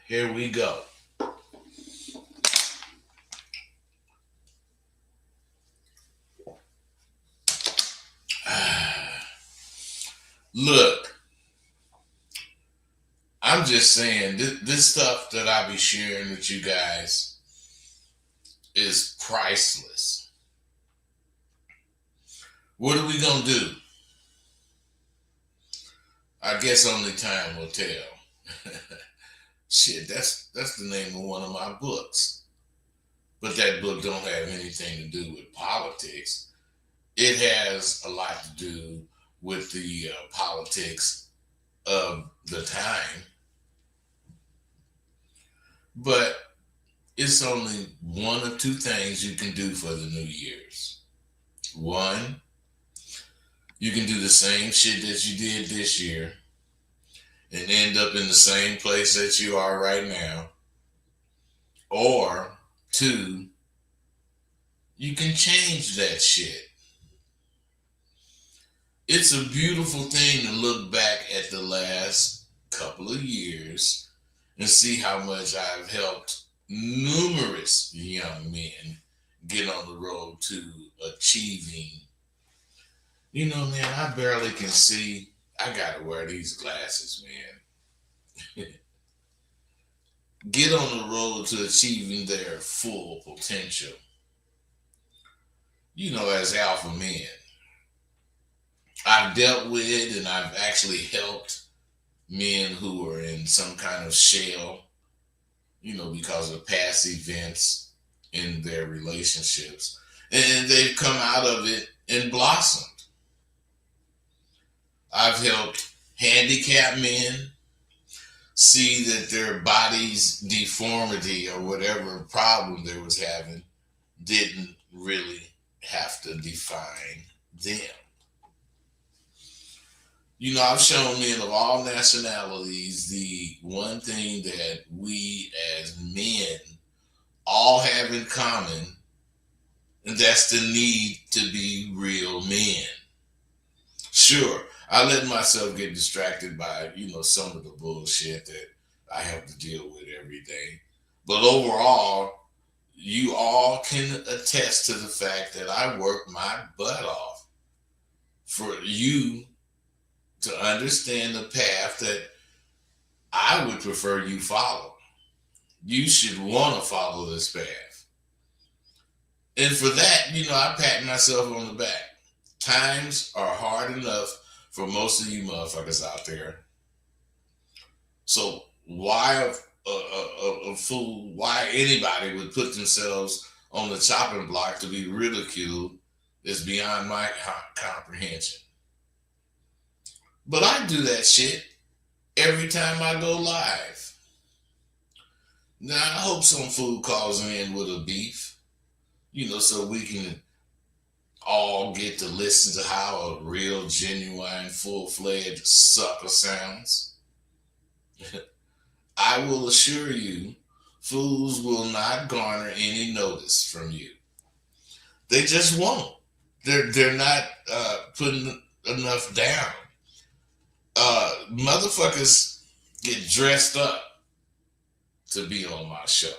Here we go. Look, I'm just saying this stuff that I be sharing with you guys is priceless. What are we gonna do? I guess only time will tell. Shit, that's the name of one of my books. But that book don't have anything to do with politics. It has a lot to do with the politics of the time. But it's only one or two things you can do for the New Year's. One, you can do the same shit that you did this year and end up in the same place that you are right now. Or two, you can change that shit. It's a beautiful thing to look back at the last couple of years and see how much I've helped numerous young men get on the road to achieving. You know, man, I barely can see. I gotta wear these glasses, man. Get on the road to achieving their full potential. You know, as alpha men, I've dealt with and I've actually helped men who are in some kind of shell, because of past events in their relationships. And they've come out of it and blossomed. I've helped handicapped men see that their body's deformity or whatever problem they was having didn't really have to define them. I've shown men of all nationalities the one thing that we as men all have in common, and that's the need to be real men. Sure, I let myself get distracted by, some of the bullshit that I have to deal with every day. But overall, you all can attest to the fact that I work my butt off for you to understand the path that I would prefer you follow. You should want to follow this path. And for that, I pat myself on the back. Times are hard enough for most of you motherfuckers out there. So why a fool, why anybody would put themselves on the chopping block to be ridiculed is beyond my comprehension. But I do that shit every time I go live. Now, I hope some fool calls in with a beef, so we can all get to listen to how a real, genuine, full-fledged sucker sounds. I will assure you, fools will not garner any notice from you. They just won't. They're not putting enough down. Motherfuckers get dressed up to be on my show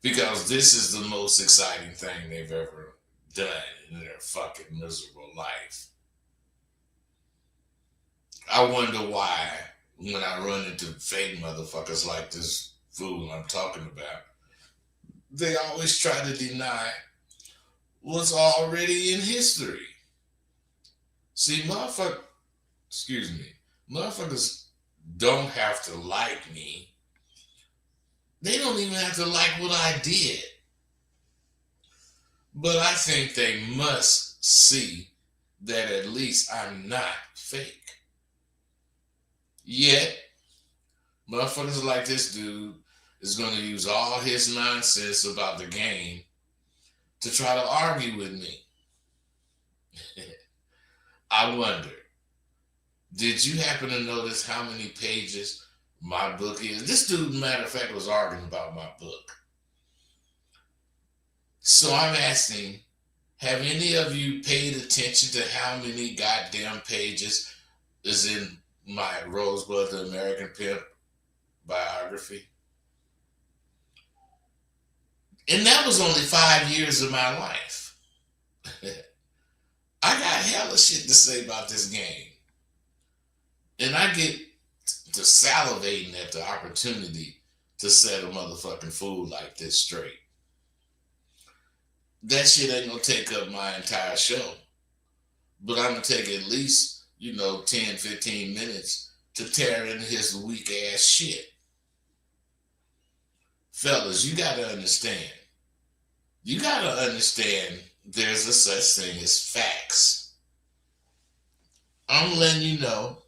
because this is the most exciting thing they've ever done in their fucking miserable life. I wonder why when I run into fake motherfuckers like this fool I'm talking about, they always try to deny what's already in history. See, motherfuckers don't have to like me. They don't even have to like what I did. But I think they must see that at least I'm not fake. Yet, motherfuckers like this dude is going to use all his nonsense about the game to try to argue with me. I wonder, did you happen to notice how many pages my book is? This dude, matter of fact, was arguing about my book. So I'm asking, have any of you paid attention to how many goddamn pages is in my Rosebud the American Pimp biography. And that was only 5 years of my life. I got hella shit to say about this game. And I get to salivating at the opportunity to set a motherfucking fool like this straight. That shit ain't gonna take up my entire show. But I'm gonna take at least, 10, 15 minutes to tear into his weak ass shit. Fellas, you gotta understand. There's a such thing as facts. I'm letting you know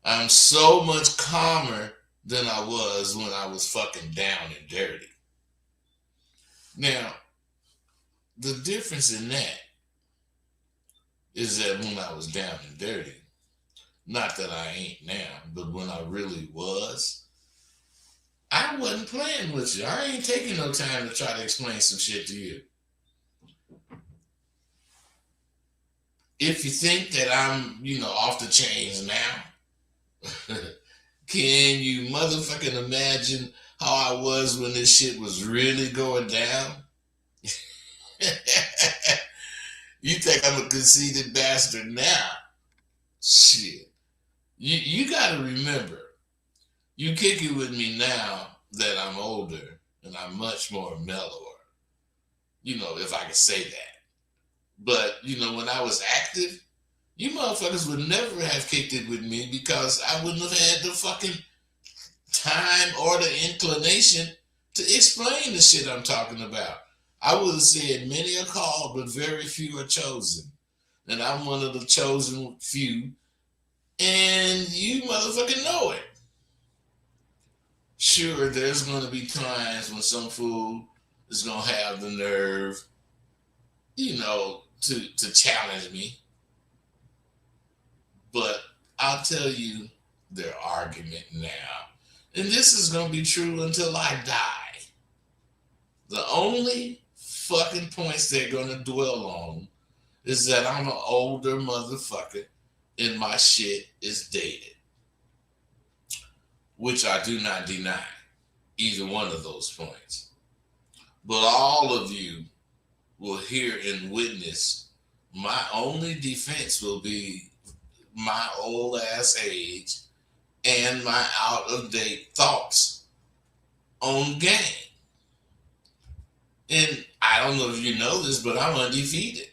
I'm so much calmer than I was when I was fucking down and dirty. Now, the difference in that is that when I was down and dirty, not that I ain't now, but when I really was, I wasn't playing with you. I ain't taking no time to try to explain some shit to you. If you think that I'm, off the chains now, can you motherfucking imagine how I was when this shit was really going down? You think I'm a conceited bastard now? Shit. You gotta remember, you kick it with me now that I'm older and I'm much more mellower. If I could say that. But, when I was active, you motherfuckers would never have kicked it with me because I wouldn't have had the fucking time or the inclination to explain the shit I'm talking about. I would have said many are called, but very few are chosen. And I'm one of the chosen few. And you motherfucking know it. Sure, there's going to be times when some fool is going to have the nerve, to challenge me. But I'll tell you their argument now. And this is going to be true until I die. The only fucking points they're going to dwell on is that I'm an older motherfucker and my shit is dated. Which I do not deny either one of those points. But all of you will hear and witness my only defense will be my old ass age and my out of date thoughts on game. And I don't know if you know this, but I'm undefeated.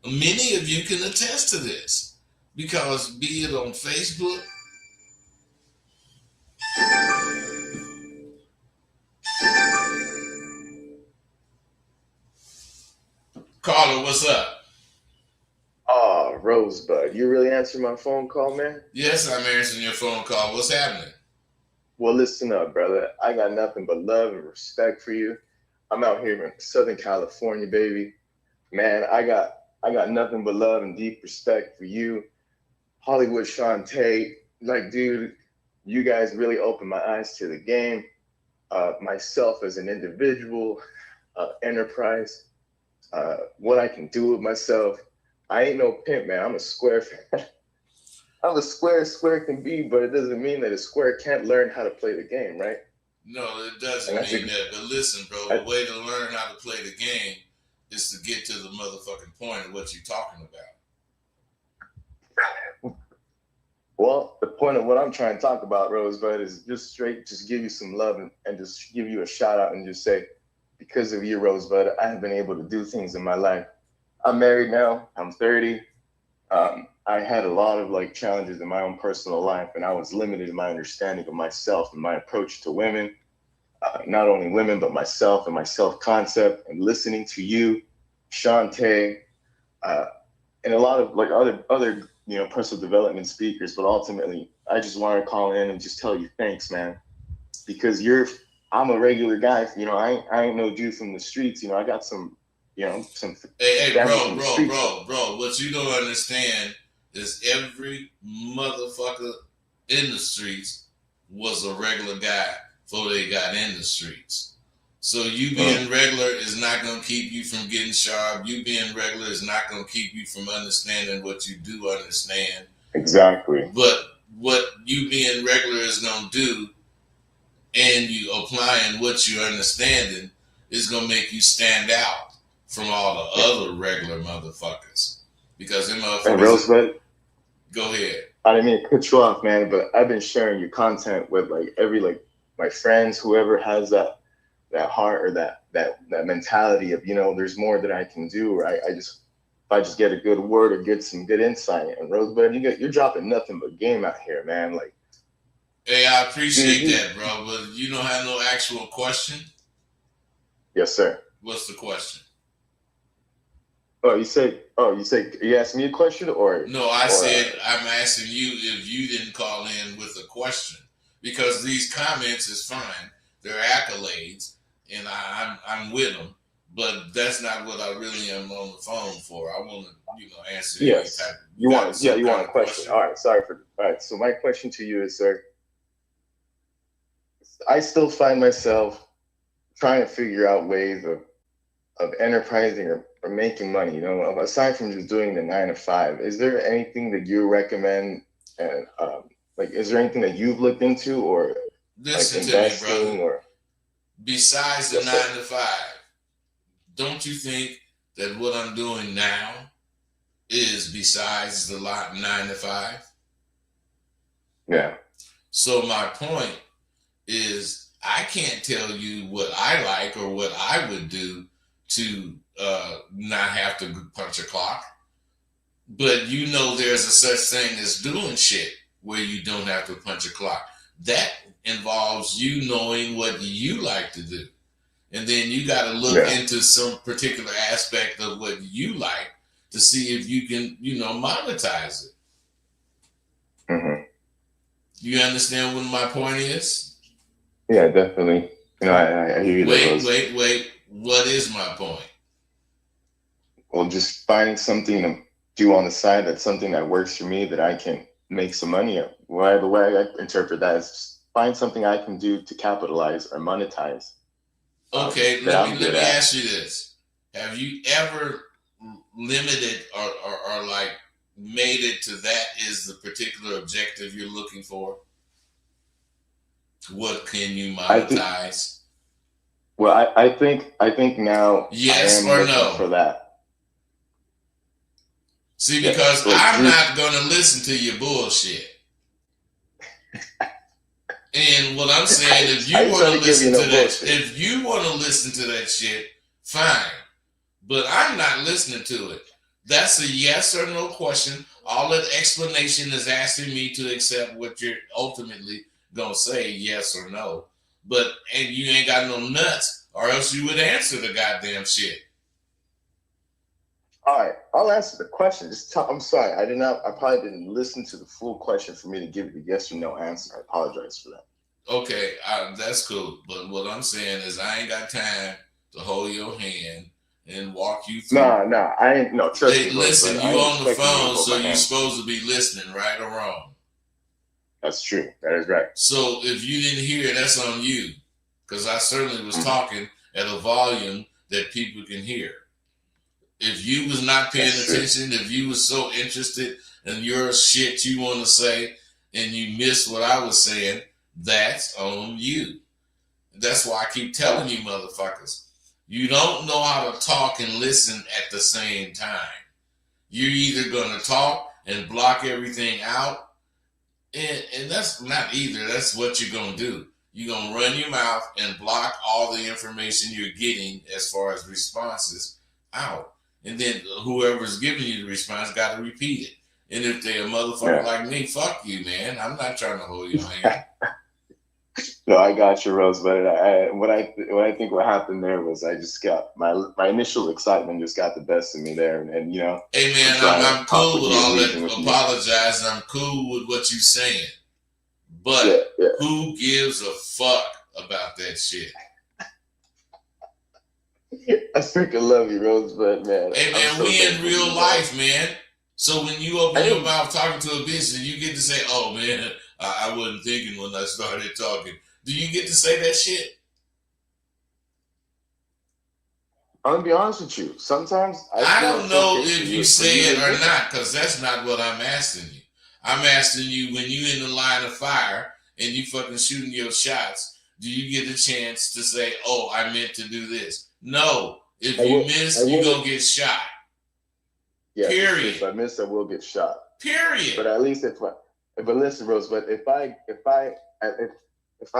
Many of you can attest to this because be it on Facebook, Carla, what's up? Oh, Rosebud, you really answered my phone call, man? Yes, I'm answering your phone call. What's happening? Well, listen up, brother. I got nothing but love and respect for you. I'm out here in Southern California, baby. Man, I got nothing but love and deep respect for you. Hollywood Shantae, like, dude, you guys really opened my eyes to the game. Myself as an individual, enterprise, what I can do with myself. I ain't no pimp, man. I'm a square fan. I'm a square can be, but it doesn't mean that a square can't learn how to play the game, right? No, it doesn't mean that. But listen, bro, the way to learn how to play the game is to get to the motherfucking point of what you're talking about. Well, the point of what I'm trying to talk about, Rosebud, is just give you some love and just give you a shout out and just say, because of you, Rosebud, I have been able to do things in my life. I'm married now. I'm 30. I had a lot of challenges in my own personal life, and I was limited in my understanding of myself and my approach to women, not only women, but myself and my self-concept. And listening to you, Shantae, and a lot of other personal development speakers. But ultimately, I just want to call in and just tell you thanks, man, because I'm a regular guy. I ain't no dude from the streets. I got some. Some. Hey, bro. What you don't understand is every motherfucker in the streets was a regular guy before they got in the streets. So you being regular is not going to keep you from getting sharp. You being regular is not going to keep you from understanding what you do understand. Exactly. But what you being regular is gonna do, and you applying what you're understanding is gonna make you stand out from all the other regular motherfuckers. Because them And motherfuckers. Rosebud, Go ahead. I didn't mean to cut you off, man, but I've been sharing your content with like every like my friends, whoever has that heart or that mentality of, you know, there's more that I can do. Or I just if I just get a good word or get some good insight. And Rosebud, you're dropping nothing but game out here, man. Like, Hey, I appreciate that, bro. But you don't have no actual question? Yes, sir. What's the question? You asked me a question or no? I said I'm asking you if you didn't call in with a question, because these comments is fine, they're accolades, and I'm with them, but that's not what I really am on the phone for. I want to answer any type. You want a question? All right. So my question to you is, sir, I still find myself trying to figure out ways of enterprising or making money, you know, aside from just doing the 9 to 5. Is there anything that you recommend? And like, is there anything that you've looked into or listen like investing to me, brother? Or besides the 9 to 5, don't you think that what I'm doing now is besides the 9 to 5? Yeah. So my point is, I can't tell you what I like or what I would do to not have to punch a clock. But you know there's a such thing as doing shit where you don't have to punch a clock. That involves you knowing what you like to do. And then you got to look into some particular aspect of what you like to see if you can, monetize it. Mm-hmm. You understand what my point is? Yeah, definitely. I hear you. Wait. What is my point? Well, just finding something to do on the side that's something that works for me that I can make some money at. The way I interpret that is just find something I can do to capitalize or monetize. Okay, let me ask you this. Have you ever limited or like made it to that is the particular objective you're looking for? What can you monetize? I think now. Yes I am or no for that. See, because I'm not going to listen to your bullshit. And what I'm saying, if you want to listen to that, if you want to listen to that shit, fine. But I'm not listening to it. That's a yes or no question. All that explanation is asking me to accept what you're ultimately gonna say, yes or no. And you ain't got no nuts, or else you would answer the goddamn shit. All right, I'll answer the question. I'm sorry, I probably didn't listen to the full question for me to give you the yes or no answer. I apologize for that. Okay, that's cool. But what I'm saying is, I ain't got time to hold your hand and walk you through. No, I ain't. No, trust me. Listen, you on the phone, so you're supposed to be listening, right or wrong? That's true. That is right. So if you didn't hear, that's on you, because I certainly was talking at a volume that people can hear. If you was not paying attention, if you was so interested in your shit you want to say and you missed what I was saying, that's on you. That's why I keep telling you motherfuckers, you don't know how to talk and listen at the same time. You're either going to talk and block everything out, and that's not either. That's what you're going to do. You're going to run your mouth and block all the information you're getting as far as responses out. And then whoever's giving you the response got to repeat it. And if they're a motherfucker like me, fuck you, man. I'm not trying to hold your hand. No, I got you, Rose. But what I think what happened there was I just got my initial excitement just got the best of me there, and you know. Hey man, I'm cool with all that. Apologize. I'm cool with what you're saying, but who gives a fuck about that shit? I freaking love you, Rose, but man. Hey man, we in real life, man. So when you open your mouth talking to a bitch, and you get to say, "Oh man, I wasn't thinking when I started talking." Do you get to say that shit? I'm gonna be honest with you. Sometimes I don't know if you say it or not, because that's not what I'm asking you. I'm asking you, when you in the line of fire and you fucking shooting your shots, do you get a chance to say, "Oh, I meant to do this"? No. If you miss, you gonna get shot. Yeah. Period. If I miss, I will get shot. Period. But at least but listen, Rose. But if I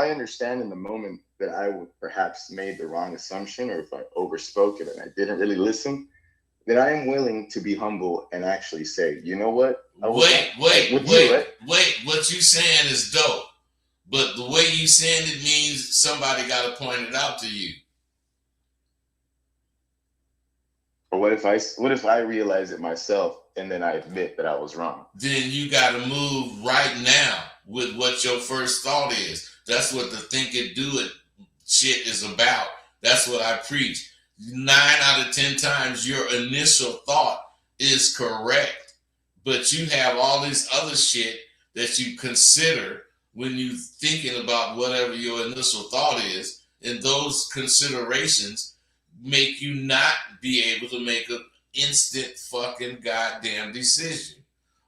understand in the moment that I would perhaps made the wrong assumption, or if I overspoke it and I didn't really listen, then I am willing to be humble and actually say, you know what? Wait. What you saying is dope, but the way you saying it means somebody got to point it out to you. Or what if I realize it myself and then I admit that I was wrong? Then you got to move right now with what your first thought is. That's what the think it, do it shit is about. That's what I preach. 9 out of 10 times your initial thought is correct, but you have all this other shit that you consider when you thinking about whatever your initial thought is, and those considerations make you not be able to make an instant fucking goddamn decision.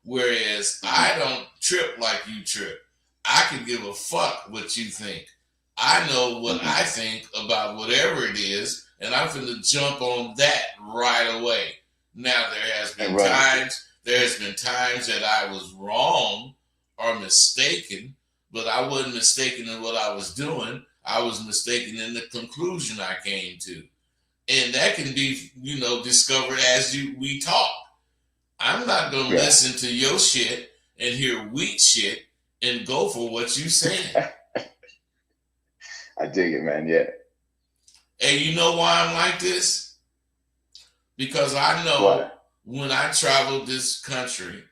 Whereas I don't trip like you trip. I can give a fuck what you think. I know what I think about whatever it is, and I'm finna jump on that right away. Now there has been times that I was wrong or mistaken, but I wasn't mistaken in what I was doing. I was mistaken in the conclusion I came to. And that can be, discovered as we talk. I'm not gonna listen to your shit and hear weak shit and go for what you saying. I dig it, man. Yeah. And you know why I'm like this? Because I know when I traveled this country,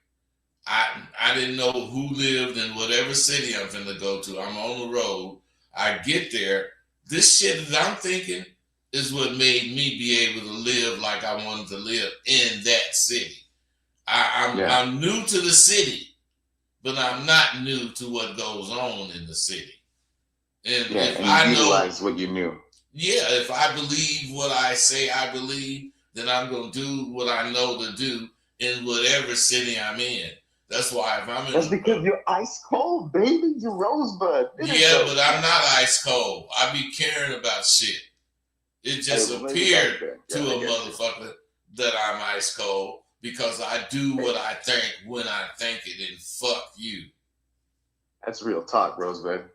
I didn't know who lived in whatever city I'm finna go to. I'm on the road. I get there. This shit that I'm thinking is what made me be able to live like I wanted to live in that city. I'm new to the city, but I'm not new to what goes on in the city. And if I utilize what you knew. Yeah, if I believe what I say I believe, then I'm going to do what I know to do in whatever city I'm in. That's why if I'm in... That's because you're ice cold, baby. You're Rosebud. Yeah, but I'm not ice cold. I be caring about shit. It just appeared to a motherfucker that I'm ice cold because I do what I think when I think it, and fuck you. That's real talk, Rosebud.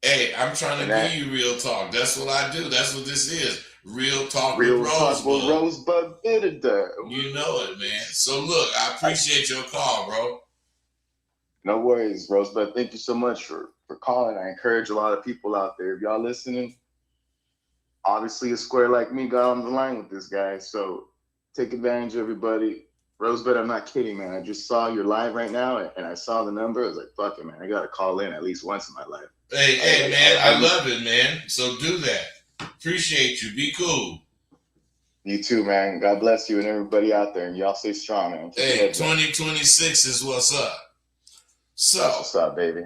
Hey, I'm trying to give you real talk. That's what I do. That's what this is. Real talk with Rosebud. You know it, man. So look, I appreciate your call, bro. No worries, Rosebud. Thank you so much for calling. I encourage a lot of people out there. If y'all listening, obviously a square like me got on the line with this guy. So take advantage of everybody. Rosebud, I'm not kidding, man. I just saw your live right now and I saw the number. I was like, fuck it, man. I got to call in at least once in my life. Hey, man, I love it, man. So do that. Appreciate you. Be cool. You too, man. God bless you and everybody out there. And y'all stay strong, man. Hey, 2026 is what's up. So that's what's up, baby.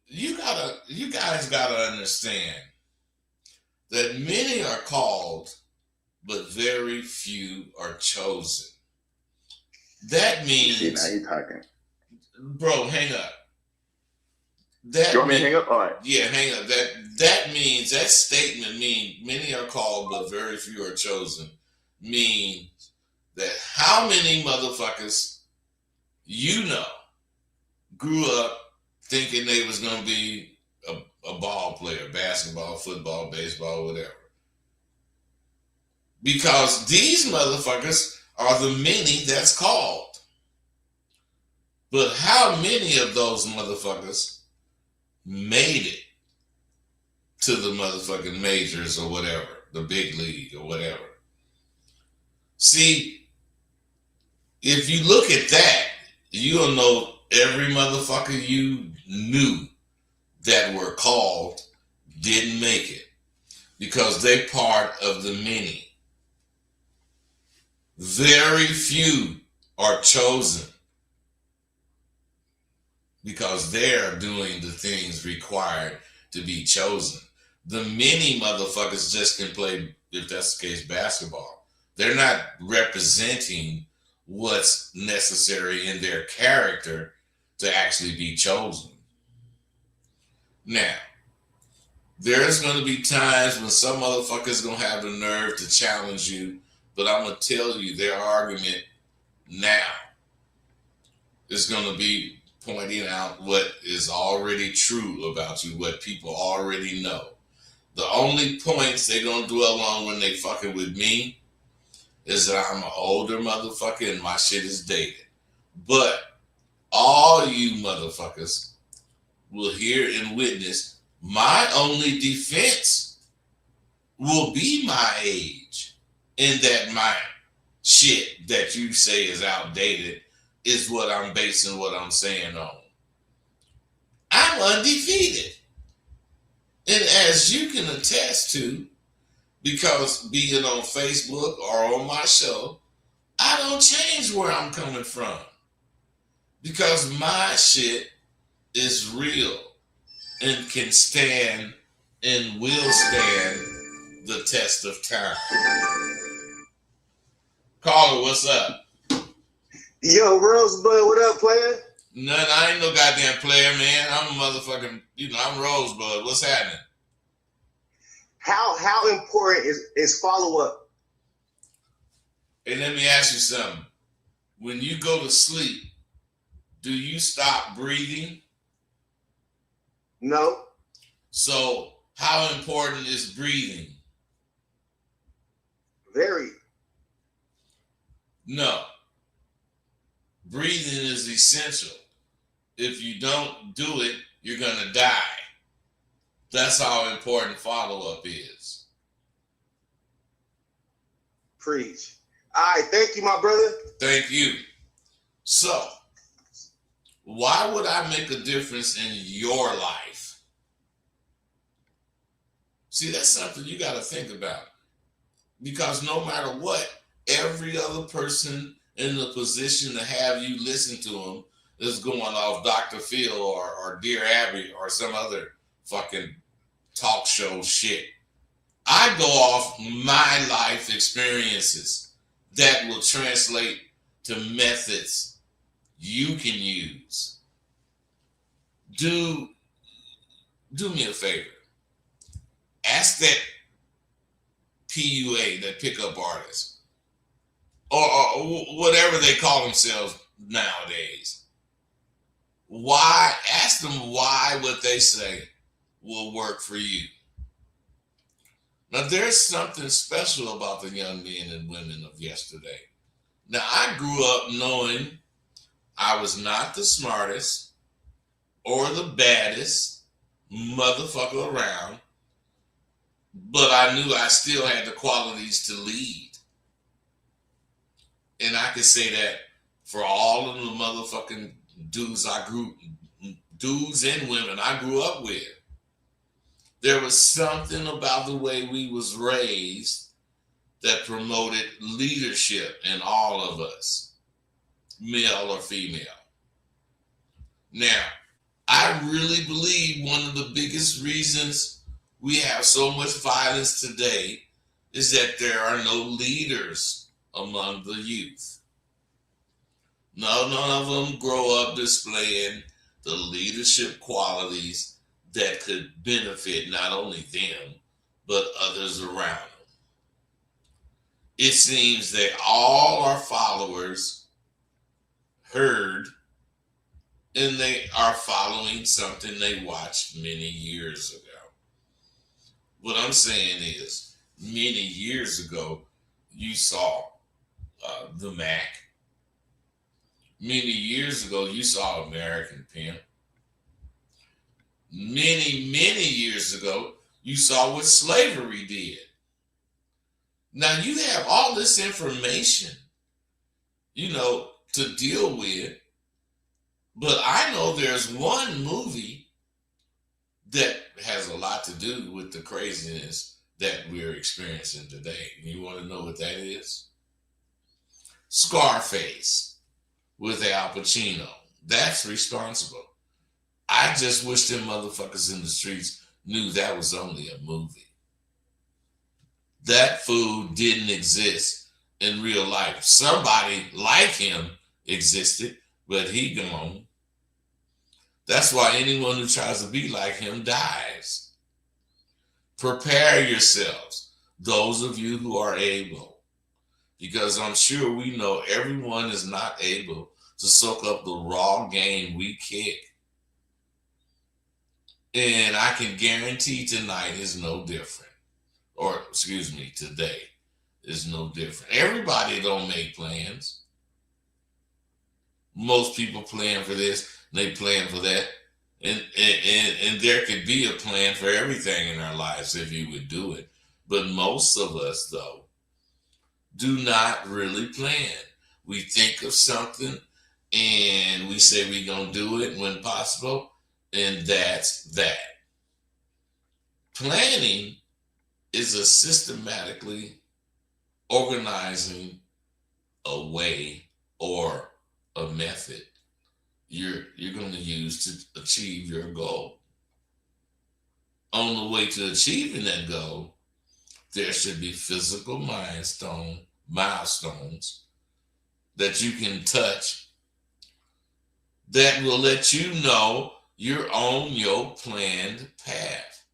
You guys gotta understand that many are called, but very few are chosen. That means... See, now you're talking. Bro, hang up. You want me to hang up? All right. Yeah, hang up. That means, that statement means many are called, but very few are chosen. Means that how many motherfuckers grew up thinking they was going to be a ball player, basketball, football, baseball, whatever. Because these motherfuckers are the many that's called. But how many of those motherfuckers made it to the motherfucking majors or whatever, the big league or whatever? See, if you look at that, you'll know every motherfucker you knew that were called didn't make it because they're part of the many. Very few are chosen because they're doing the things required to be chosen. The many motherfuckers just can play, if that's the case, basketball. They're not representing what's necessary in their character to actually be chosen. Now, there's going to be times when some motherfucker's going to have the nerve to challenge you, but I'm going to tell you their argument now is going to be pointing out what is already true about you, what people already know. The only points they're going to dwell on when they fucking with me is that I'm an older motherfucker and my shit is dated. But all you motherfuckers will hear and witness my only defense will be my age, and that my shit that you say is outdated is what I'm basing what I'm saying on. I'm undefeated. And as you can attest to, because being on Facebook or on my show, I don't change where I'm coming from. Because my shit is real and can stand and will stand the test of time. Caller, what's up? Yo, Rosebud, what up, player? None, I ain't no goddamn player, man. I'm a motherfucking, I'm Rosebud. What's happening? How important is follow-up? Hey, let me ask you something. When you go to sleep, do you stop breathing? No. So how important is breathing? Very. No. Breathing is essential. If you don't do it, you're going to die. That's how important follow-up is. Preach. All right, thank you, my brother. Thank you. So, why would I make a difference in your life? See, that's something you got to think about. Because no matter what, every other person in the position to have you listen to them is going off Dr. Phil or Dear Abby or some other fucking talk show shit. I go off my life experiences that will translate to methods you can use. Do me a favor. Ask that PUA, that pickup artist, or whatever they call themselves nowadays. Why? Ask them why what they say will work for you. Now, there's something special about the young men and women of yesterday. Now, I grew up knowing I was not the smartest or the baddest motherfucker around, but I knew I still had the qualities to lead. And I could say that for all of the motherfucking dudes and women I grew up with. There was something about the way we was raised that promoted leadership in all of us, male or female. Now, I really believe one of the biggest reasons we have so much violence today is that there are no leaders among the youth. None of them grow up displaying the leadership qualities that could benefit not only them, but others around them. It seems that all our followers heard and they are following something they watched many years ago. What I'm saying is, many years ago, you saw The Mac. Many years ago, you saw American Pimp. Many, many years ago, you saw what slavery did. Now, you have all this information, to deal with, but I know there's one movie that has a lot to do with the craziness that we're experiencing today. You want to know what that is? Scarface with Al Pacino. That's responsible. I just wish them motherfuckers in the streets knew that was only a movie. That fool didn't exist in real life. Somebody like him existed, but he gone. That's why anyone who tries to be like him dies. Prepare yourselves, those of you who are able, because I'm sure we know everyone is not able to soak up the raw game we kick. And I can guarantee tonight is no different. Or, excuse me, today is no different. Everybody don't make plans. Most people plan for this, they plan for that. And there could be a plan for everything in our lives if you would do it. But most of us, though, do not really plan. We think of something and we say we're going to do it when possible, and that's that. Planning is a systematically organizing a way or a method you're going to use to achieve your goal. On the way to achieving that goal, there should be physical milestones that you can touch that will let you know you're on your planned path.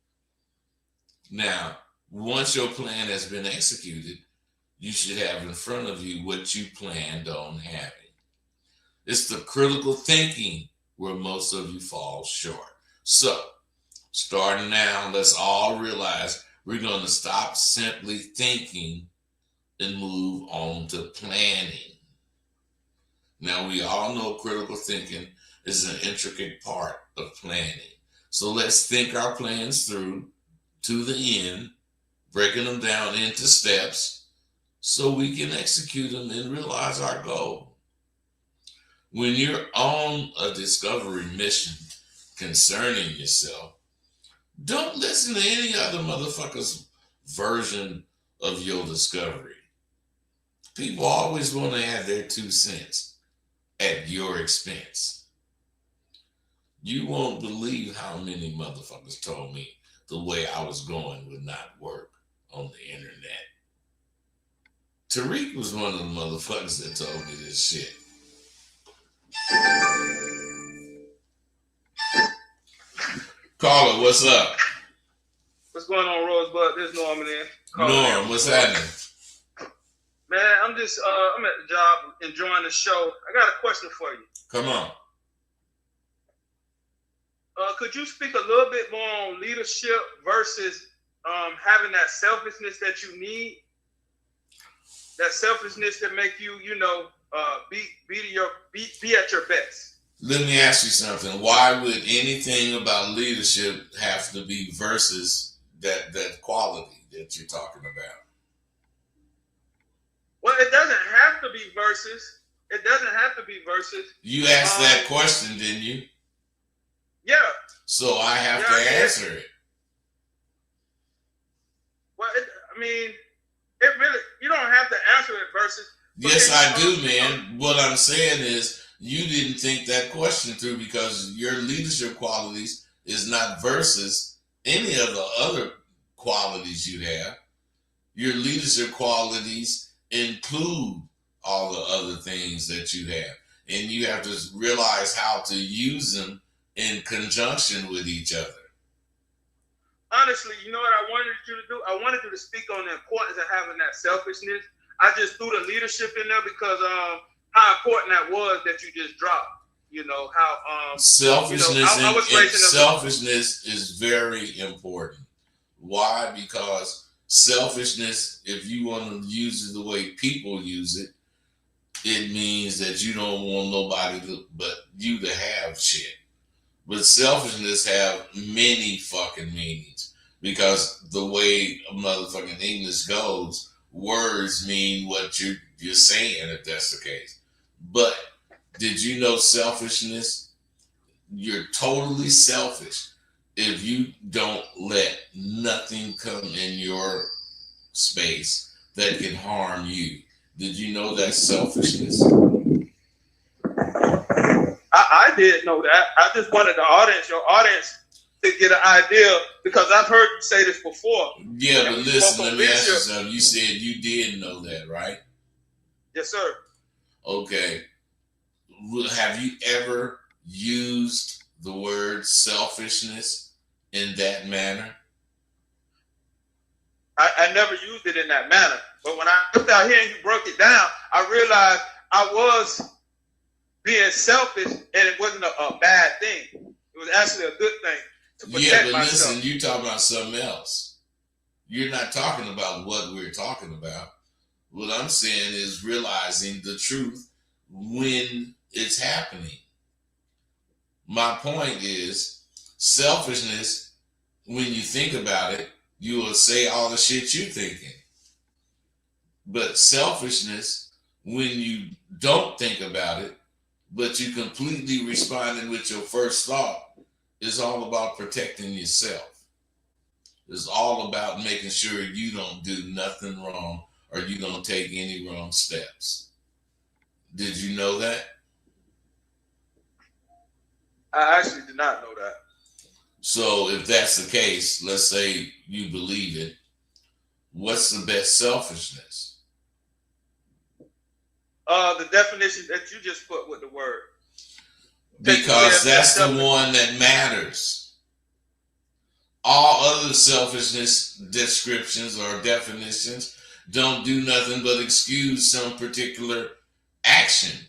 Now, once your plan has been executed, you should have in front of you what you planned on having. It's the critical thinking where most of you fall short. So, starting now, let's all realize we're going to stop simply thinking and move on to planning. Now, we all know critical thinking is an intricate part of planning. So let's think our plans through to the end, breaking them down into steps so we can execute them and realize our goal. When you're on a discovery mission concerning yourself, don't listen to any other motherfucker's version of your discovery. People always want to add their 2 cents at your expense. You won't believe how many motherfuckers told me the way I was going would not work on the internet. Tariq was one of the motherfuckers that told me this shit. Caller, what's up? What's going on, Rosebud? This is Norman in. Norm, what's happening? Man, I'm at the job enjoying the show. I got a question for you. Come on. Could you speak a little bit more on leadership versus having that selfishness that you need? That selfishness that make you, be at your best. Let me ask you something. Why would anything about leadership have to be versus that quality that you're talking about? Well, it doesn't have to be versus. It doesn't have to be versus. You asked that question, didn't you? Yeah. So I have to answer it. Well, you don't have to answer it versus. Yes, I do, man. What I'm saying is you didn't think that question through because your leadership qualities is not versus any of the other qualities you have. Your leadership qualities include all the other things that you have. And you have to realize how to use them in conjunction with each other. Honestly, you know what I wanted you to do? I wanted you to speak on the importance of having that selfishness. I just threw the leadership in there because how important that was that you just dropped. You know, how selfishness selfishness is very important. Why? Because selfishness, if you want to use it the way people use it, it means that you don't want nobody but you to have shit. But selfishness have many fucking meanings because the way motherfucking English goes, words mean what you're saying if that's the case. But did you know selfishness? You're totally selfish if you don't let nothing come in your space that can harm you. Did you know that's selfishness? I did know that. I just wanted your audience, to get an idea because I've heard you say this before. Yeah, but listen, let me ask you something. You said you did know that, right? Yes, sir. Okay. Have you ever used the word selfishness in that manner? I never used it in that manner. But when I looked out here and you broke it down, I realized I was being selfish, and it wasn't a bad thing. It was actually a good thing to protect myself. Listen, you talking about something else. You're not talking about what we're talking about. What I'm saying is realizing the truth when it's happening. My point is selfishness, when you think about it, you will say all the shit you're thinking. But selfishness, when you don't think about it, but you completely responded with your first thought, is all about protecting yourself. It's all about making sure you don't do nothing wrong or you don't take any wrong steps. Did you know that? I actually did not know that. So if that's the case, let's say you believe it, what's the best selfishness? The definition that you just put with the word. Because that's the one that matters. All other selfishness descriptions or definitions don't do nothing but excuse some particular action.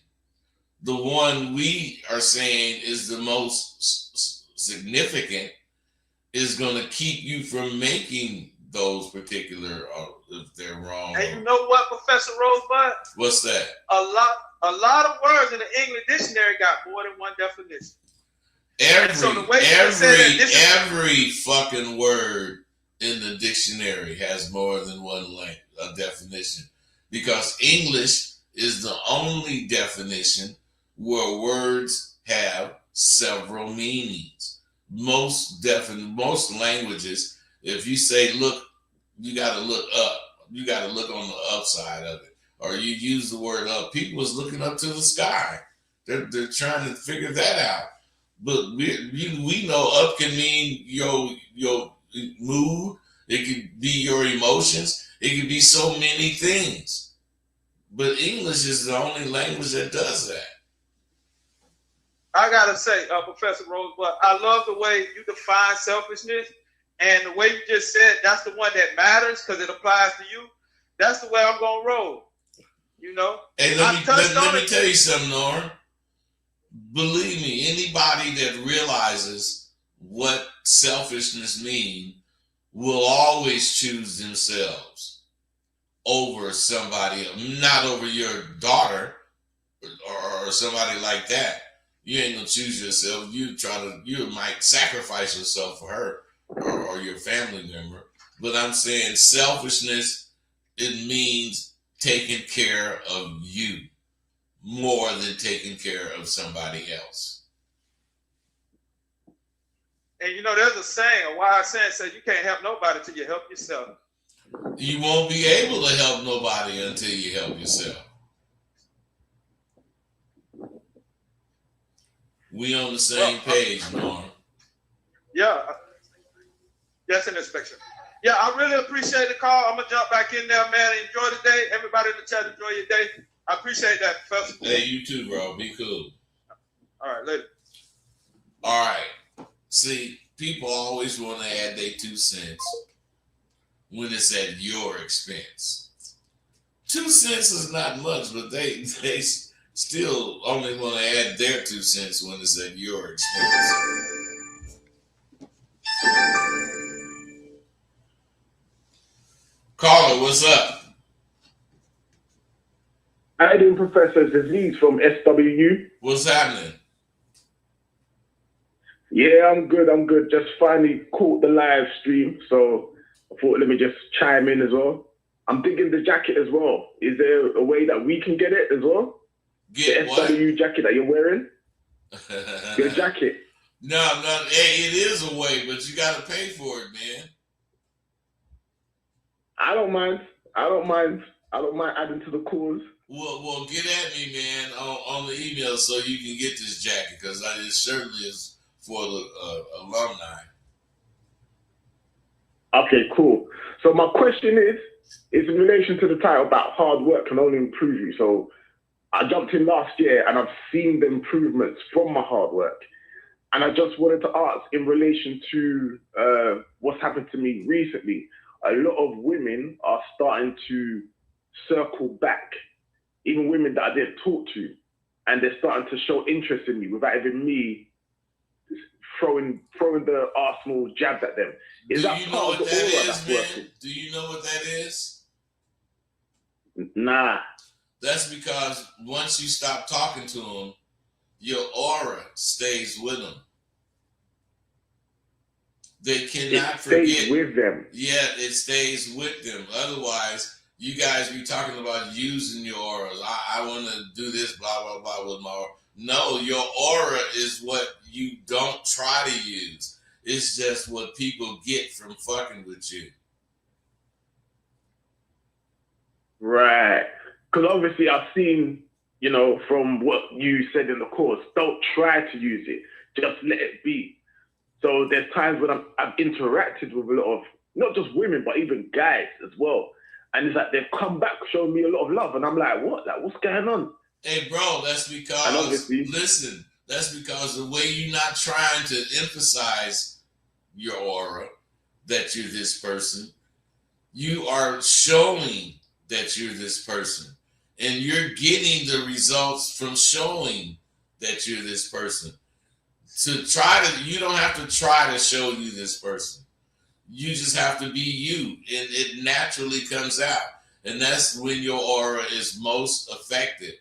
The one we are saying is the most significant is going to keep you from making those particular, if they're wrong. And you know what, Professor Rosebud? What's that? A lot of words in the English dictionary got more than one definition. Every fucking word in the dictionary has more than one definition, because English is the only definition where words have several meanings. Most languages, if you say look, you got to look up. You got to look on the upside of it, or you use the word up. People is looking up to the sky. They're trying to figure that out. But we know up can mean your mood. It could be your emotions. It could be so many things. But English is the only language that does that. I gotta say, Professor Rosebud, I love the way you define selfishness, and the way you just said that's the one that matters because it applies to you. That's the way I'm gonna roll. You know. Hey, let me tell you something, Nora. Believe me, anybody that realizes what selfishness means will always choose themselves over somebody, not over your daughter or somebody like that. You ain't gonna choose yourself. You might sacrifice yourself for her or your family member. But I'm saying selfishness, it means taking care of you more than taking care of somebody else. And you know, there's a saying, a wise saying says you can't help nobody till you help yourself. You won't be able to help nobody until you help yourself. We on the same page, Norm. Yeah. Yes, in inspection. Yeah, I really appreciate the call. I'm gonna jump back in there, man. Enjoy the day. Everybody in the chat, enjoy your day. I appreciate that, Professor. Hey, you too, bro. Be cool. All right, later. All right. See, people always want to add their 2 cents when it's at your expense. 2 cents is not much, but they still only want to add their 2 cents when it's at your expense. Caller, what's up? How you doing, Professor Aziz from SWU? What's happening? Yeah, I'm good. Just finally caught the live stream, so I thought let me just chime in as well. I'm digging the jacket as well. Is there a way that we can get it as well? Get the what? SWU jacket that you're wearing? Your jacket. No, hey, it is a way, but you got to pay for it, man. I don't mind adding to the cause. Well, get at me, man, on the email so you can get this jacket, because it certainly is for the alumni. Okay, cool. So my question is in relation to the title about hard work can only improve you. So I jumped in last year and I've seen the improvements from my hard work. And I just wanted to ask in relation to what's happened to me recently. A lot of women are starting to circle back, even women that I didn't talk to, and they're starting to show interest in me without even me throwing the arsenal jabs at them. Is Do that you know part what of the that aura is, that's man? working? Do you know what that is? Nah. That's because once you stop talking to them, your aura stays with them. They cannot It stays forget. with them. Yeah, it stays with them. Otherwise, you guys be talking about using your auras. I want to do this, blah, blah, blah, with my aura. No, your aura is what you don't try to use. It's just what people get from fucking with you. Right. Because obviously I've seen, you know, from what you said in the course, don't try to use it. Just let it be. So there's times when I've interacted with a lot of, not just women, but even guys as well. And it's like they've come back showing me a lot of love. And I'm like, what? Like, what's going on? Hey, bro, that's because, listen, that's because the way you're not trying to emphasize your aura, that you're this person, you are showing that you're this person. And you're getting the results from showing that you're this person. You don't have to try to show you this person. You just have to be you, and it naturally comes out. And that's when your aura is most effective.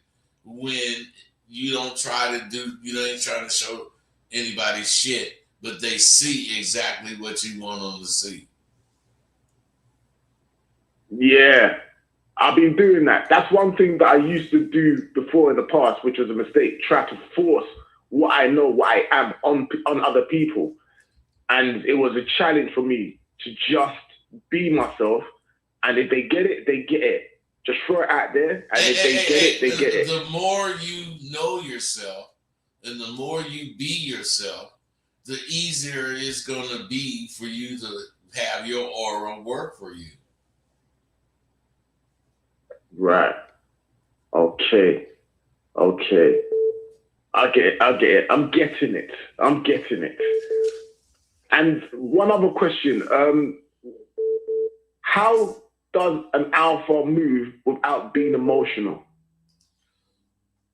When you don't try to you ain't trying to show anybody shit, but they see exactly what you want them to see. Yeah, I've been doing that. That's one thing that I used to do before in the past, which was a mistake. Try to force what I know, what I am on other people. And it was a challenge for me to just be myself. And if they get it, they get it. Just throw it out there. And if they get it, they get it. The more you know yourself and the more you be yourself, the easier it's going to be for you to have your aura work for you. Right. Okay. I get it. I'm getting it. And one other question. How does an alpha move without being emotional?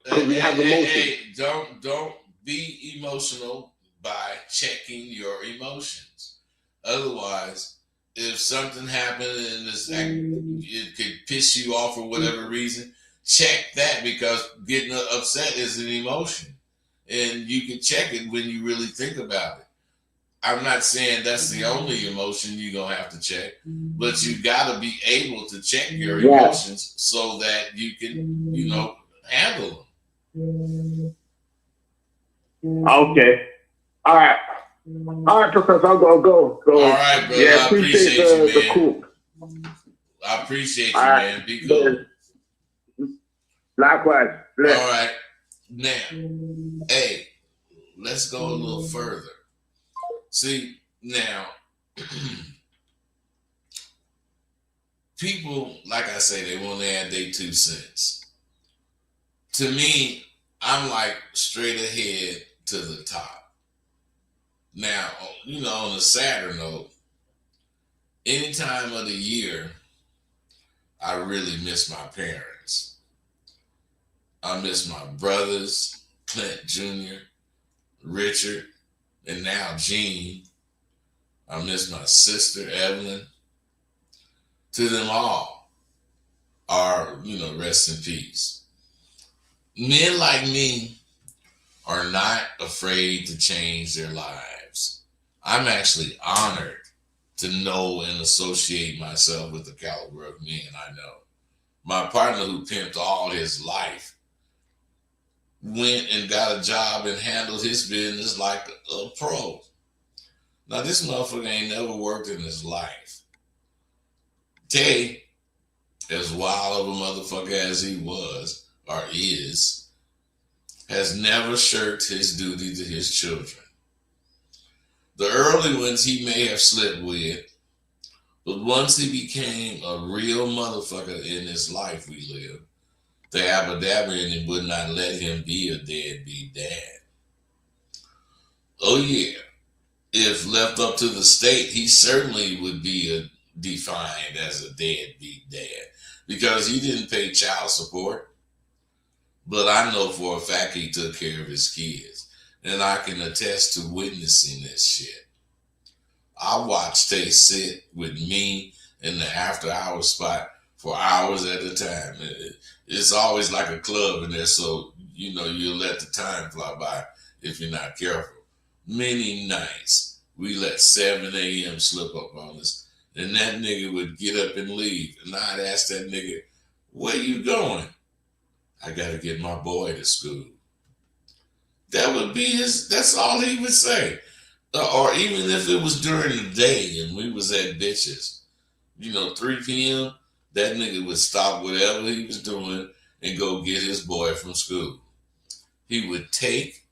Because we have emotions. Don't be emotional by checking your emotions. Otherwise, if something happened and it could piss you off for whatever reason, check that, because getting upset is an emotion. And you can check it when you really think about it. I'm not saying that's the only emotion you're going to have to check, but you got to be able to check your emotions so that you can, handle them. Okay. All right, Professor, I'm going to go. So, all right, brother. Yeah, I appreciate you, man. The call. I appreciate you, man. Be cool. Likewise. All right. Now, hey, let's go a little further. See, now, people, like I say, they want to add their 2 cents. To me, I'm like straight ahead to the top. Now, on a sadder note, any time of the year, I really miss my parents. I miss my brothers, Clint Jr., Richard, and now Gene. I miss my sister, Evelyn. To them all are, rest in peace. Men like me are not afraid to change their lives. I'm actually honored to know and associate myself with the caliber of men I know. My partner, who pimped all his life, went and got a job and handled his business like a pro. Now, this motherfucker ain't never worked in his life. Tay, as wild of a motherfucker as he was, or is, has never shirked his duty to his children. The early ones he may have slept with, but once he became a real motherfucker in this life we live, the Aberdabber in him would not let him be a deadbeat dad. Oh yeah. If left up to the state, he certainly would be defined as a deadbeat dad because he didn't pay child support. But I know for a fact he took care of his kids, and I can attest to witnessing this shit. I watched Tay sit with me in the after hours spot for hours at a time. It's always like a club in there, so you'll let the time fly by if you're not careful. Many nights we let 7 a.m. slip up on us, and that nigga would get up and leave, and I'd ask that nigga, "Where you going?" "I gotta get my boy to school." That would be that's all he would say. Or even if it was during the day and we was at bitches, 3 p.m., that nigga would stop whatever he was doing and go get his boy from school. He would take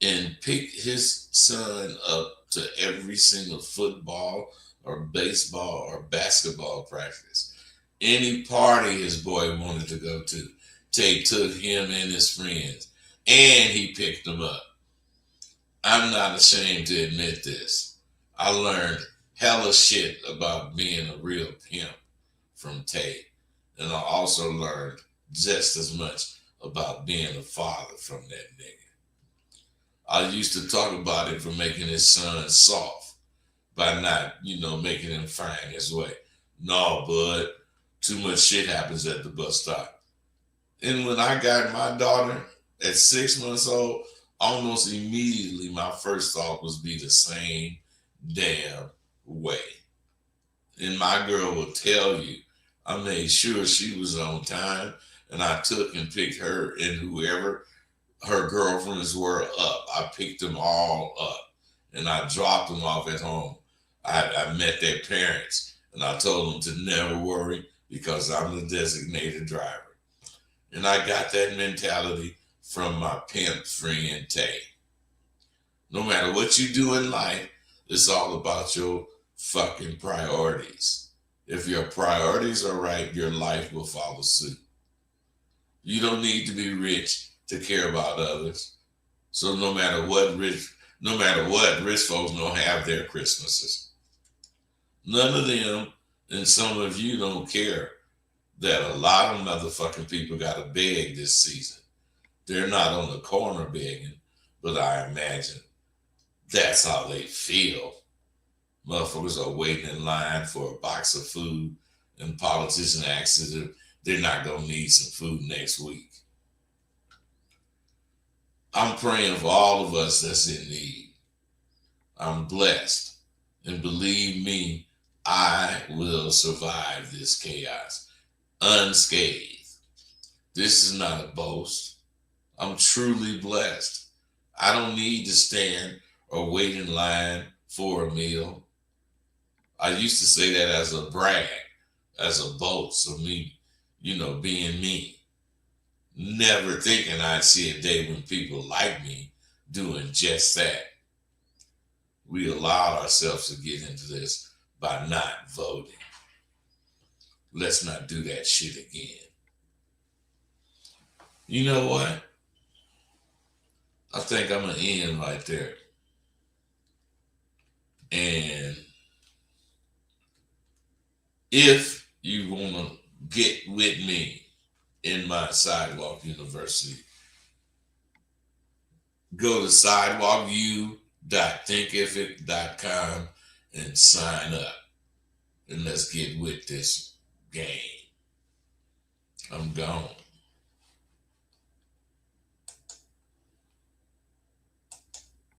and pick his son up to every single football or baseball or basketball practice. Any party his boy wanted to go to, Tay took him and his friends, and he picked them up. I'm not ashamed to admit this. I learned hella shit about being a real pimp from Tay, and I also learned just as much about being a father from that nigga. I used to talk about him for making his son soft by not, making him find his way. No, bud, too much shit happens at the bus stop. And when I got my daughter at 6 months old, almost immediately my first thought was be the same damn way. And my girl will tell you, I made sure she was on time, and I took and picked her and whoever her girlfriends were up. I picked them all up, and I dropped them off at home. I met their parents, and I told them to never worry because I'm the designated driver. And I got that mentality from my pimp friend Tay. No matter what you do in life, it's all about your fucking priorities. If your priorities are right, your life will follow suit. You don't need to be rich to care about others. So no matter what, rich folks don't have their Christmases. None of them, and some of you don't care that a lot of motherfucking people got to beg this season. They're not on the corner begging, but I imagine that's how they feel. Motherfuckers are waiting in line for a box of food, and politicians ask them they're not going to need some food next week. I'm praying for all of us that's in need. I'm blessed, and believe me, I will survive this chaos unscathed. This is not a boast. I'm truly blessed. I don't need to stand or wait in line for a meal. I used to say that as a brag, as a boast of me, being me. Never thinking I'd see a day when people like me doing just that. We allowed ourselves to get into this by not voting. Let's not do that shit again. You know what? I think I'm going to end right there. And if you want to get with me in my Sidewalk University, go to sidewalku.thinkific.com and sign up. And let's get with this game. I'm gone.